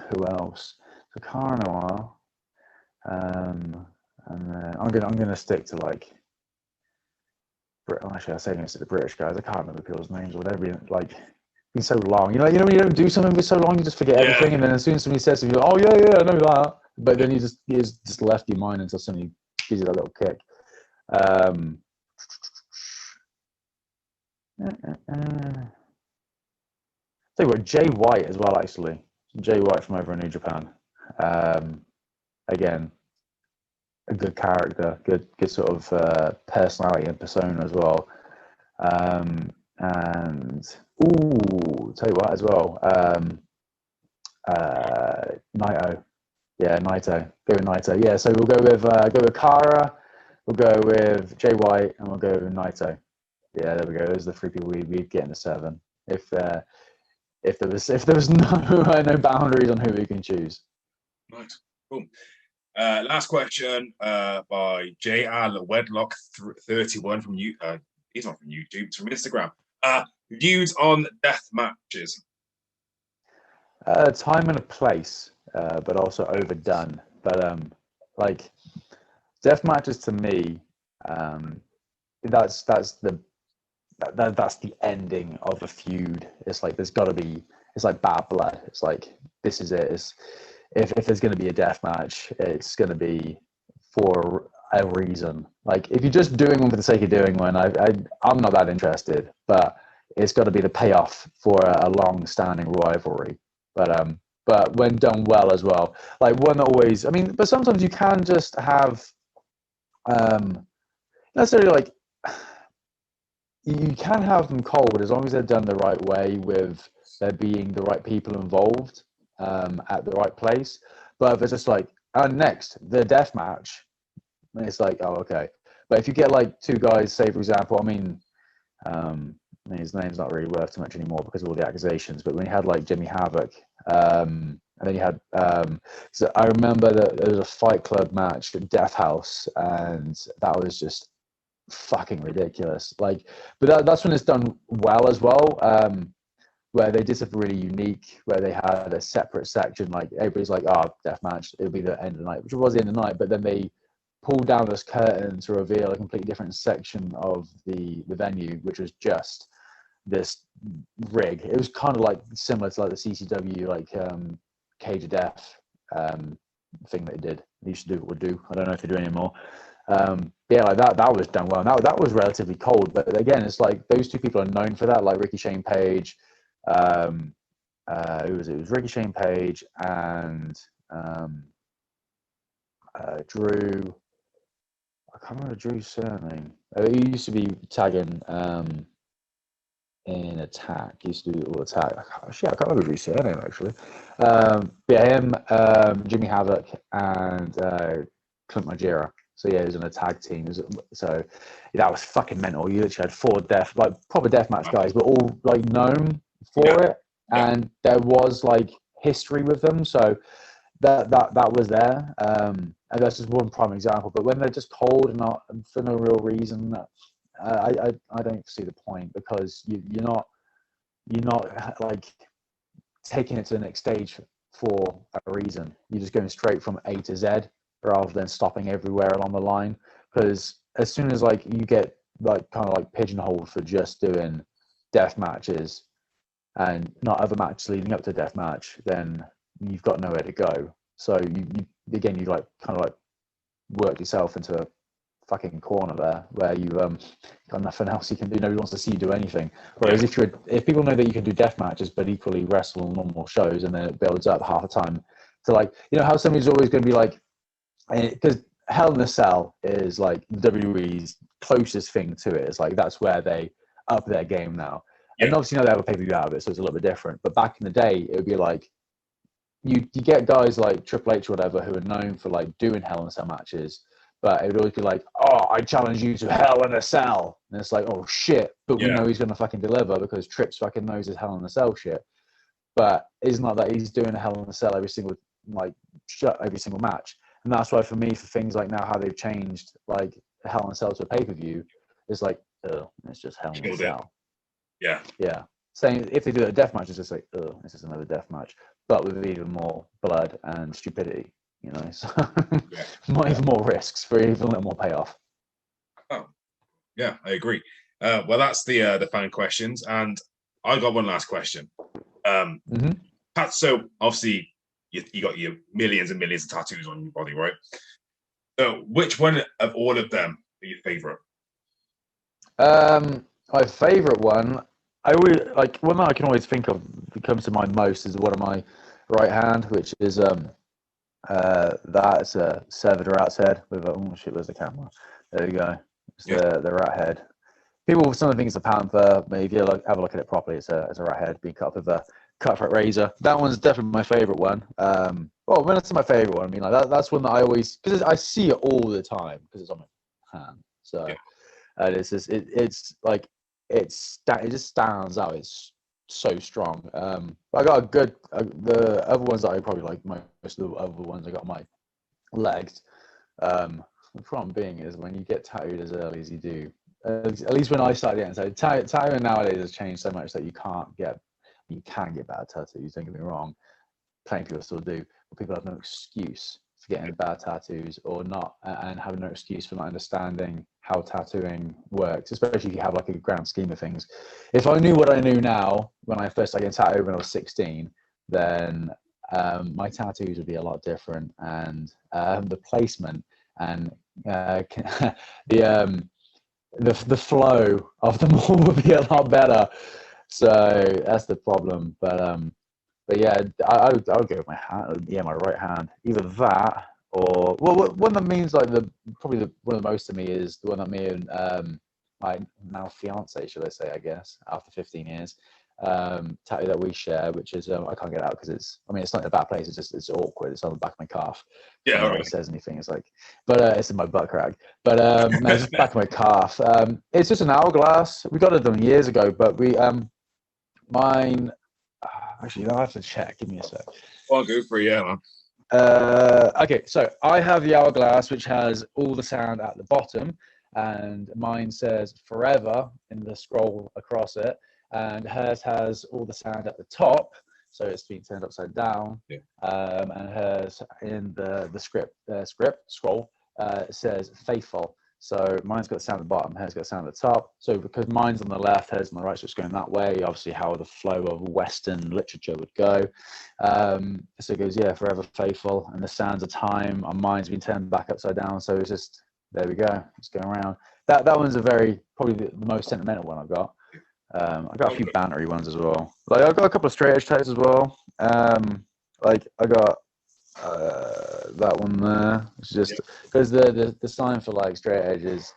Who else? So Cara Noir, and then I'm gonna stick to like. Actually, I say I'm gonna stick to British guys. I can't remember people's names or whatever. Like, been so long. You know, when you don't do something for so long, you just forget everything, and then as soon as somebody says something, you're like, oh yeah, I know that. But then you just left your mind until somebody gives you that little kick. Tell you what, Jay White as well, actually. Jay White from over in New Japan. Again, a good character, good sort of personality and persona as well. And tell you what as well. Naito. Yeah, Naito. Go with Naito. Yeah, so we'll go with Kara, we'll go with Jay White, and we'll go with Naito. Yeah, there we go. Those are the 3 people we'd get in the 7. If there was no boundaries on who we can choose. Nice. Cool. Last question by JL Wedlock 31 from you. He's not from YouTube, it's from Instagram. Views on death matches. Time and a place, but also overdone. But like death matches to me, that's the ending of a feud. It's like there's got to be. It's like bad blood. It's like this is it. If there's going to be a death match, it's going to be for a reason. Like if you're just doing one for the sake of doing one, I'm not that interested. But it's got to be the payoff for a long-standing rivalry. But when done well as well, like one that always, I mean, but sometimes you can just have necessarily like you can have them cold as long as they're done the right way with there being the right people involved at the right place. But if it's just like, and next the death match, it's like, oh, okay. But if you get like two guys, say for example, I mean, his name's not really worth too much anymore because of all the accusations. But when you had like Jimmy Havoc, and then you had, so I remember that there was a Fight Club match at Death House, and that was just fucking ridiculous. Like, but that's when it's done well as well. Where they did something really unique, where they had a separate section. Like everybody's like, "Oh, death match, it'll be the end of the night," which was the end of the night. But then they pulled down this curtain to reveal a completely different section of the venue, which was just this rig. It was kind of like similar to like the CCW like Cage of Death thing that they did. They used to do or do. I don't know if they do anymore. Yeah, like that was done well. That was relatively cold, but again, it's like those two people are known for that, like Ricky Shane Page. It was Ricky Shane Page and Drew. I can't remember Drew's surname. He used to be tagging in Attack. He used to do all Attack. I can't remember Drew's surname actually. Yeah, him, Jimmy Havoc, and Clint Majera. So yeah, he was in a tag team. So that was fucking mental. You literally had four proper deathmatch guys, but all like known for it, and there was like history with them. So that was there. And that's just one prime example. But when they're just cold and not for no real reason, I don't see the point, because you're not like taking it to the next stage for a reason. You're just going straight from A to Z rather than stopping everywhere along the line. Because as soon as like you get like kind of like pigeonholed for just doing death matches and not other matches leading up to death match, then you've got nowhere to go. So you again, you like kind of like work yourself into a fucking corner there where you got nothing else you can do. Nobody wants to see you do anything. Whereas if people know that you can do death matches but equally wrestle normal shows, and then it builds up half the time to like, you know how somebody's always going to be like, because Hell in a Cell is like WWE's closest thing to it. It's like that's where they up their game now. And obviously now they have a pay-per-view out of it, so it's a little bit different. But back in the day, it would be like you get guys like Triple H or whatever who are known for like doing Hell in a Cell matches, but it would always be like, oh, I challenge you to Hell in a Cell. And it's like, oh shit, but we know he's gonna fucking deliver because Trips fucking knows his Hell in a Cell shit. But it's not that he's doing a Hell in a Cell every single match. And that's why for me, for things like now how they've changed like Hell in a Cell to a pay-per-view, it's like, oh, it's just Hell in a Cell. Yeah. Saying if they do a death match, it's just like, oh, this is another death match, but with even more blood and stupidity, you know. So even more risks for even a little more payoff. Oh, yeah, I agree. Well, that's the fan questions, and I got one last question. Pat, so obviously you got your millions and millions of tattoos on your body, right? So which one of all of them are your favorite? My favorite one, I always like one that I can always think of that comes to mind most is one of my right hand, which is that's a servitor out's head with oh shit, where's the camera? There you go. It's the rat head. People sometimes think it's a panther, but if you have a look at it properly, it's a rat head being cut with a cutthroat razor. That one's definitely my favorite one. Well, when it's my favorite one, I mean like that's one that I always, because I see it all the time because it's on my hand. So and it's just it's like it just stands out. It's so strong. I got a good the other ones that I probably like most of the other ones I got on my legs. The problem being is when you get tattooed as early as you do, at least when I started getting tattooing nowadays has changed so much that you can get bad tattoos, don't get me wrong. Plenty of people still do, but people have no excuse for getting bad tattoos or not, and have no excuse for not understanding how tattooing works, especially if you have like a grand scheme of things. If I knew what I knew now when I first started getting tattooed when I was 16, then my tattoos would be a lot different, and the placement and the flow of them all would be a lot better. So that's the problem. But yeah, I would go with my hand. Yeah, my right hand. Either that or one that means like one of the most to me is the one that me and my now fiance, should I say, I guess, after 15 years, tattoo that we share, which is I can't get out because it's not in a bad place. It's awkward. It's on the back of my calf. Yeah, So right. it says anything. It's like, but it's in my butt crack. But no, it's just back of my calf. It's just an hourglass. We got it done years ago, but we mine. Actually, I have to check. Give me a sec. I'll go for it, yeah, man. Okay, so I have the hourglass, which has all the sound at the bottom, and mine says forever in the scroll across it, and hers has all the sound at the top, so it's being turned upside down. Yeah. And hers in the script scroll says faithful. So mine's got the sound at the bottom, hers got the sound at the top. So because mine's on the left, hers on the right, so it's going that way. Obviously, how the flow of Western literature would go. So it goes, yeah, forever faithful, and the sands of time on mine's been turned back upside down. So it's just there we go, it's going around. That one's probably the most sentimental one I've got. I got a few bantery ones as well. Like I've got a couple of straight edge tattoos as well. Like I got that one there. It's just because the sign for like straight edge is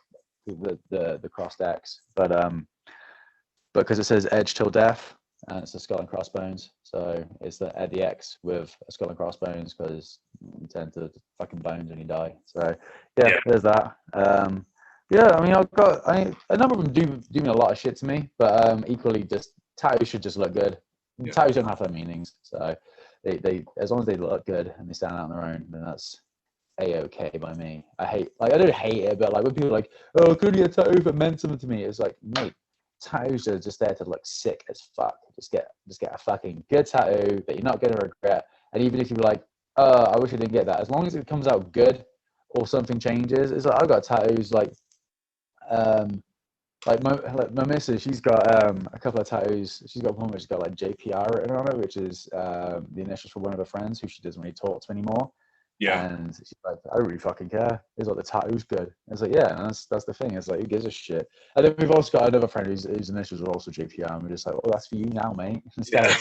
the crossed X, but because it says edge till death, and it's a skull and crossbones, so it's the X with a skull and crossbones because you tend to fucking bones when you die. So yeah. There's that. Yeah, I mean, a number of them do mean a lot of shit to me, but equally, just tattoos should just look good. Yeah. Tattoos don't have their meanings, so they as long as they look good and they stand out on their own, then that's a-okay by me. I don't hate it, but like when people are like, oh, could you get a tattoo if it meant something to me? It's like, mate, tattoos are just there to look sick as fuck. Just get a fucking good tattoo that you're not gonna regret. And even if you're like, oh, I wish I didn't get that, as long as it comes out good or something changes, it's like I've got tattoos like my missus, she's got a couple of tattoos. She's got one which has got like JPR written on it, which is the initials for one of her friends who she doesn't really talk to anymore. Yeah. And she's like, I don't really fucking care. It's like the tattoo's good. And it's like, yeah, and that's the thing. It's like, who gives a shit? And then we've also got another friend whose initials are also JPR, and we're just like, oh, that's for you now, mate. Instead,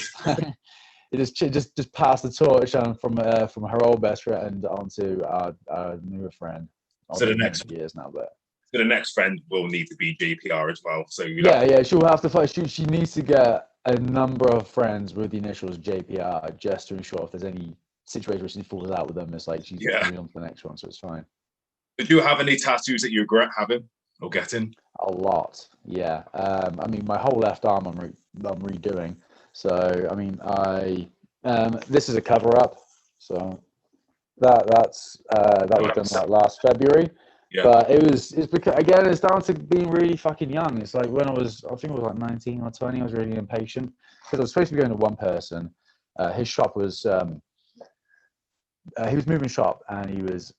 it just passed the torch on from her old best friend onto our newer friend. So the next years now, but. So the next friend will need to be JPR as well. So yeah, she'll have to fight. She needs to get a number of friends with the initials JPR just to ensure if there's any situation where she falls out with them, it's like she's moving on to the next one, so it's fine. Did you have any tattoos that you regret having or getting? A lot, yeah. I mean, my whole left arm I'm redoing. So I mean, this is a cover up. So that was done like last February. Yeah. But it's because, again, it's down to being really fucking young. It's like when I think I was like 19 or 20, I was really impatient because I was supposed to be going to one person. His shop was, he was moving shop and he was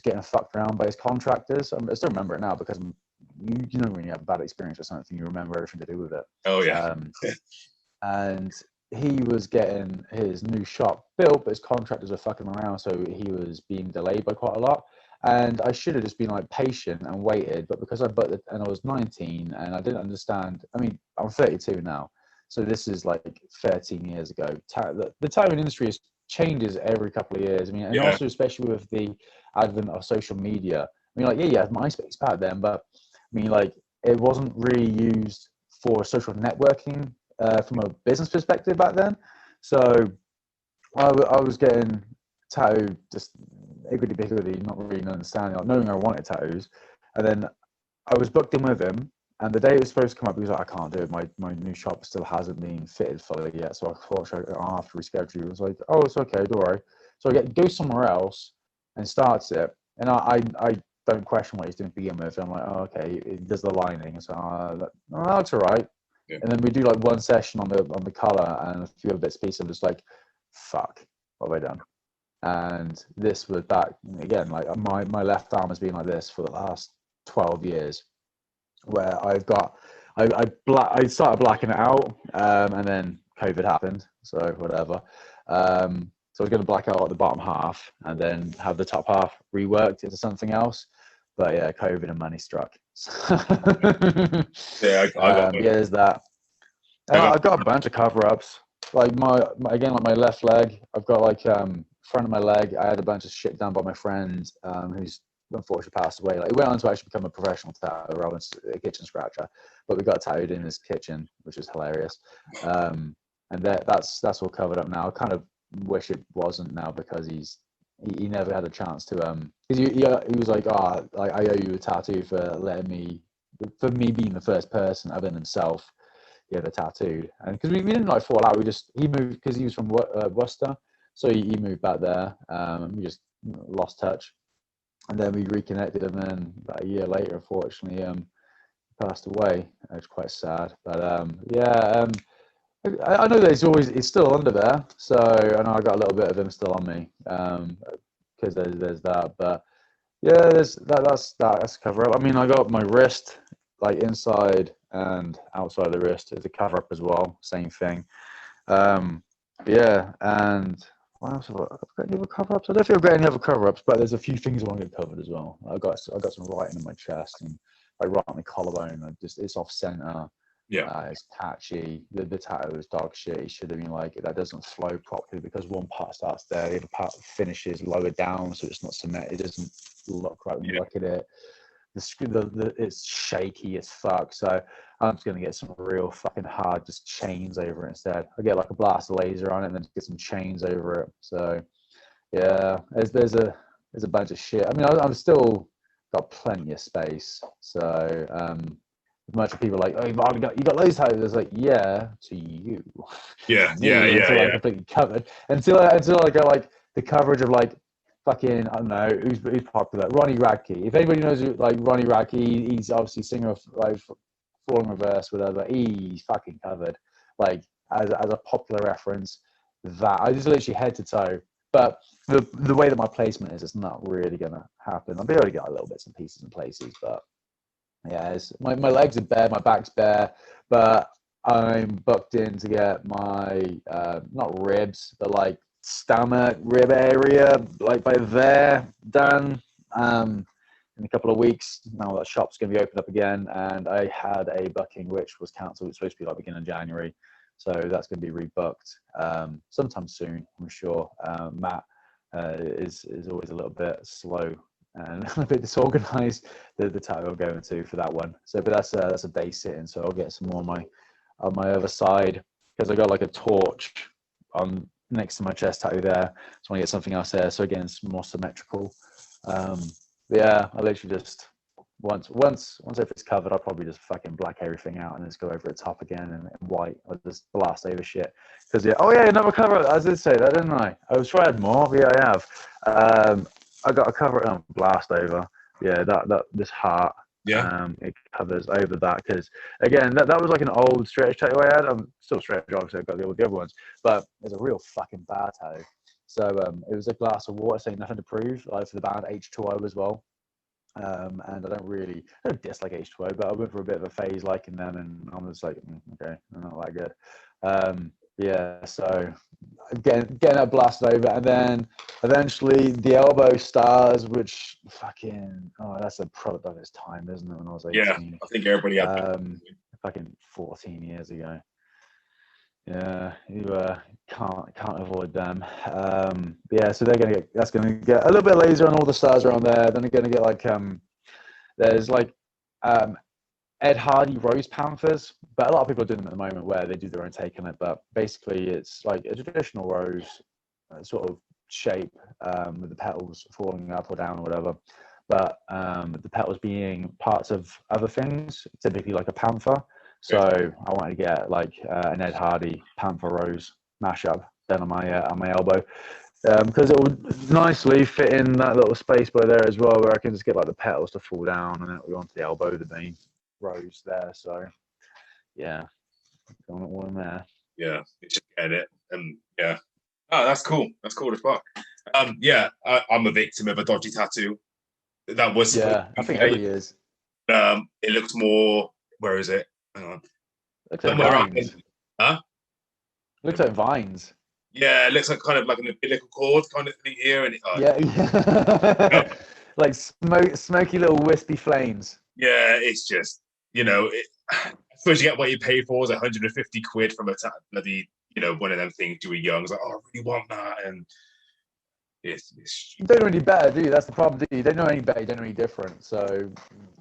getting fucked around by his contractors. I still remember it now because you know when you have a bad experience with something, you remember everything to do with it. Oh, yeah. And he was getting his new shop built, but his contractors were fucking around, so he was being delayed by quite a lot. And I should have just been like patient and waited, but because and I was 19 and I didn't understand. I mean, I'm 32 now, so this is like 13 years ago. The tattooing industry changes every couple of years. I mean, and also especially with the advent of social media. I mean, like yeah, MySpace back then, but I mean, like it wasn't really used for social networking from a business perspective back then. So I was getting tattooed just higgledy-piggledy, not really understanding, not knowing I wanted tattoos. And then I was booked in with him, and the day it was supposed to come up, he was like, I can't do it. My new shop still hasn't been fitted fully yet, so I thought I'll have to reschedule. I was like, oh, it's okay, don't worry. So I go somewhere else and starts it, and I don't question what he's doing to begin with. And I'm like, oh, okay, he does the lining. So that's all right. Yeah. And then we do like one session on the color and a few other bits and pieces. I'm just like, fuck, what have I done? And this was back again, like my left arm has been like this for the last 12 years, where I started blacking it out, and then COVID happened, so whatever. So I was going to black out the bottom half and then have the top half reworked into something else, but yeah, COVID and money struck. Yeah, I got there's that. And I've got a bunch of cover-ups. Like again, like my left leg, I've got like front of my leg. I had a bunch of shit done by my friend who's unfortunately passed away. Like he went on to actually become a professional tattooer rather than a kitchen scratcher. But we got tattooed in his kitchen, which was hilarious. And that's all covered up now. I kind of wish it wasn't now because he never had a chance to because he was like, oh, like I owe you a tattoo for me being the first person other than himself he ever tattooed. And because we didn't like fall out, he moved because he was from Worcester, so he moved back there. We just lost touch, and then we reconnected, and then about a year later, unfortunately, passed away. It was quite sad, but I know that it's still under there, so I know I got a little bit of him still on me, because there's that. But yeah, that's a cover up. I mean, I got my wrist, like inside and outside the wrist, is a cover up as well. Same thing. Yeah, and what else have I got? Any other cover ups? I don't think I've got any other cover ups, but there's a few things I want to get covered as well. I got some writing in my chest and like right on my collarbone. It's off center. Yeah. It's patchy. The tattoo is dog shit. It should have been like that doesn't flow properly because one part starts there, the other part finishes lower down, so it's not cemented. It doesn't look right when you look at it. It's shaky as fuck. So I'm just gonna get some real fucking hard just chains over it instead. I get like a blast of laser on it and then get some chains over it. So yeah, there's a bunch of shit. I mean, I'm still got plenty of space. So much of people are like, oh, you got loads of tattoos. It's like, yeah, to you. Yeah, until I'm completely covered. Until I get like the coverage of like fucking, I don't know who's popular. Ronnie Radke. If anybody knows who, like Ronnie Radke, he's obviously singer of like Falling Reverse, whatever. He's fucking covered. Like as a popular reference, that I just literally head to toe. But the way that my placement is, it's not really gonna happen. I'll be able to get a little bits and pieces in places, but yeah, my legs are bare, my back's bare, but I'm booked in to get my not ribs, but like stomach, rib area, like by there done in a couple of weeks. Now that shop's going to be opened up again, and I had a booking which was cancelled. It's supposed to be like beginning of January, so that's going to be rebooked sometime soon, I'm sure. Matt is always a little bit slow and a bit disorganized, the tattoo I'm going to for that one. So, but that's a day sitting, so I'll get some more on my other side because I got like a torch on next to my chest tattoo there. So I want to get something else there. So again, it's more symmetrical. But yeah, I literally just once if it's covered, I'll probably just fucking black everything out and just go over the top again and white. I'll just blast over shit. Because another cover. I did say that, didn't I? I was trying more. But yeah, I have. I got a cover on blast over. Yeah, that this heart. Yeah. It covers over that because again, that was like an old stretch tattoo I had. I'm still stretch, obviously. I've got the other ones, but it's a real fucking bad tattoo. So it was a glass of water saying nothing to prove, like for the band H2O as well. And I don't dislike H2O, but I went for a bit of a phase liking them, and I was like, okay, they're not that good. Yeah, so getting that blasted over, and then eventually the elbow stars, which that's a product of its time, isn't it? When I was 18, yeah, I think everybody had fucking 14 years ago. Yeah, you can't avoid them. Yeah, so that's gonna get a little bit laser on all the stars around there. Then they're gonna get like there's like Ed Hardy Rose Panthers, but a lot of people are doing them at the moment where they do their own take on it. But basically, it's like a traditional rose sort of shape with the petals falling up or down or whatever. But the petals being parts of other things, typically like a panther. So I wanted to get like an Ed Hardy Panther Rose mashup then on my elbow because it would nicely fit in that little space by there as well, where I can just get like the petals to fall down and then it'll go onto the elbow, the main rose there. So yeah, going all in there. Yeah, you just get it, and yeah. Oh, that's cool. That's cool as fuck. Yeah, I'm a victim of a dodgy tattoo. That was I think everybody is. It looked more. Where is it? Hang on. Looks like vines. Huh? Looks like vines. Yeah, it looks like kind of like an umbilical cord kind of thing here, and yeah. Like smoky little wispy flames. Yeah, it's just I suppose you get what you pay for. Is 150 quid from a bloody, one of them things you were young. It's like, oh, I really want that, and it's you don't know any better, do you? That's the problem, do you? You don't know any better, you don't know any different. So,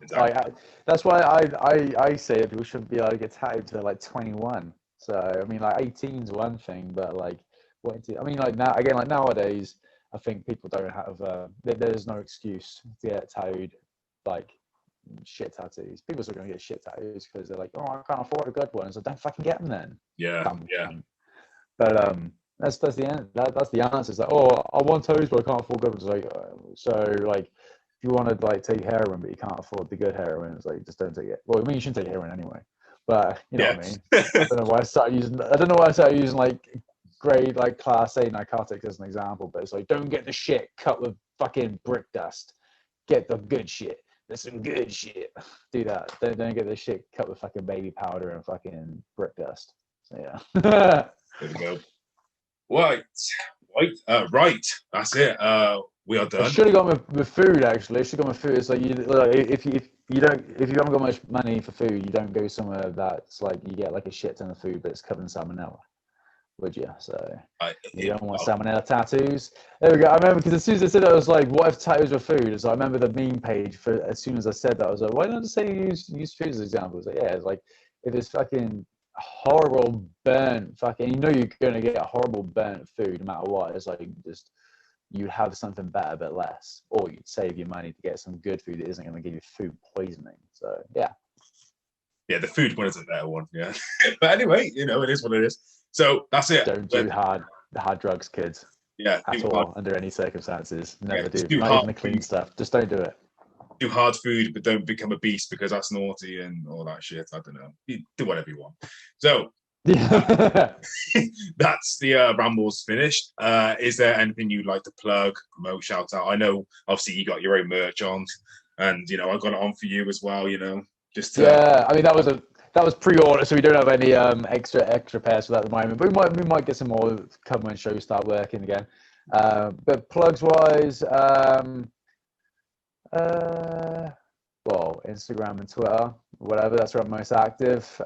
exactly. that's why I say that people shouldn't be able to get tattooed till they're like 21. So, I mean, like 18 is one thing, but like, nowadays, I think people don't have, there's no excuse to get tattooed like shit tattoos. People are still going to get shit tattoos because they're like, oh, I can't afford a good one. So don't fucking get them then. Yeah. But that's the end. That's the answer. It's like, oh, I want tattoos, but I can't afford good ones. Like, if you want to like take heroin, but you can't afford the good heroin, it's like just don't take it. Well, I mean, you shouldn't take heroin anyway. But you know what I mean. I don't know why I started using like grade like class A narcotics as an example. But it's like, don't get the shit cut with fucking brick dust. Get the good shit. There's some good shit. Do that. Don't get the shit cut with fucking baby powder and fucking brick dust. So yeah. There we go. Right. That's it. We are done. I should have gone with food actually. I should have gone with food. It's like if you haven't got much money for food, you don't go somewhere that's like you get like a shit ton of food, but it's covered in salmonella. Would you? So you don't want salmonella tattoos. There we go. I remember because as soon as I said that, I was like, "What if tattoos were food?" So I remember the meme page for as soon as I said that, I was like, "Why don't I just say use food as an example?" It's like, yeah, it's like if it's fucking horrible burnt fucking, you're gonna get horrible burnt food no matter what. It's like just you'd have something better but less, or you'd save your money to get some good food that isn't going to give you food poisoning. So yeah, the food one is a better one. Yeah, but anyway, it is what it is. So that's it. Don't do hard drugs, kids. Yeah, at all under any circumstances. Never do. Not even the clean stuff. Just don't do it. Do hard food, but don't become a beast because that's naughty and all that shit. I don't know. You do whatever you want. So that's the Rambles finished. Is there anything you'd like to plug, promote, shout out? I know obviously you got your own merch on, and I got it on for you as well. Just I mean that was pre-order, so we don't have any extra pairs for that at the moment. But we might get some more come when shows start working again. But plugs wise, well, Instagram and Twitter, whatever. That's where I'm most active.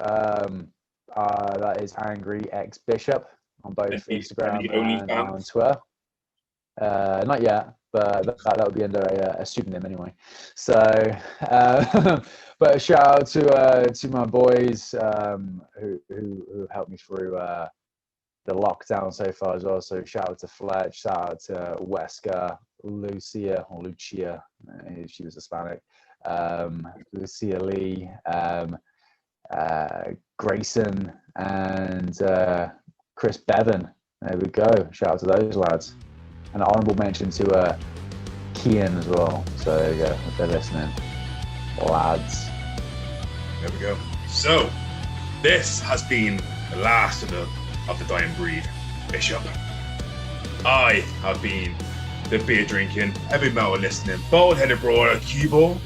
That is Angry X Bishop on both Instagram and on Twitter. Not yet, but that would be under a pseudonym anyway. So, but a shout out to my boys who helped me through the lockdown so far as well. So shout out to Fletch, shout out to Wesker, Lucia, she was Hispanic, Lucia Lee, Grayson, and Chris Bevan. There we go. Shout out to those lads. An honourable mention to Kian as well. So there you go, if they're listening, lads. There we go. So this has been the last of the dying breed, Bishop. I have been the beer drinking, heavy metal listening, bald-headed brawler, CueBall.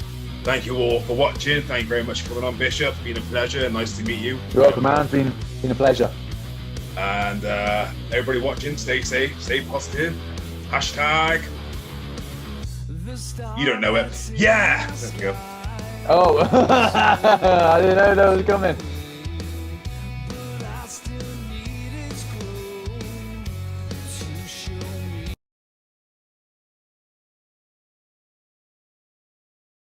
Thank you all for watching. Thank you very much for coming on, Bishop. It's been a pleasure. Nice to meet you. You're welcome, man. It's been a pleasure. And everybody watching, stay safe, stay positive. Hashtag. You don't know it. Yeah. There we go. Oh, I didn't know that was coming.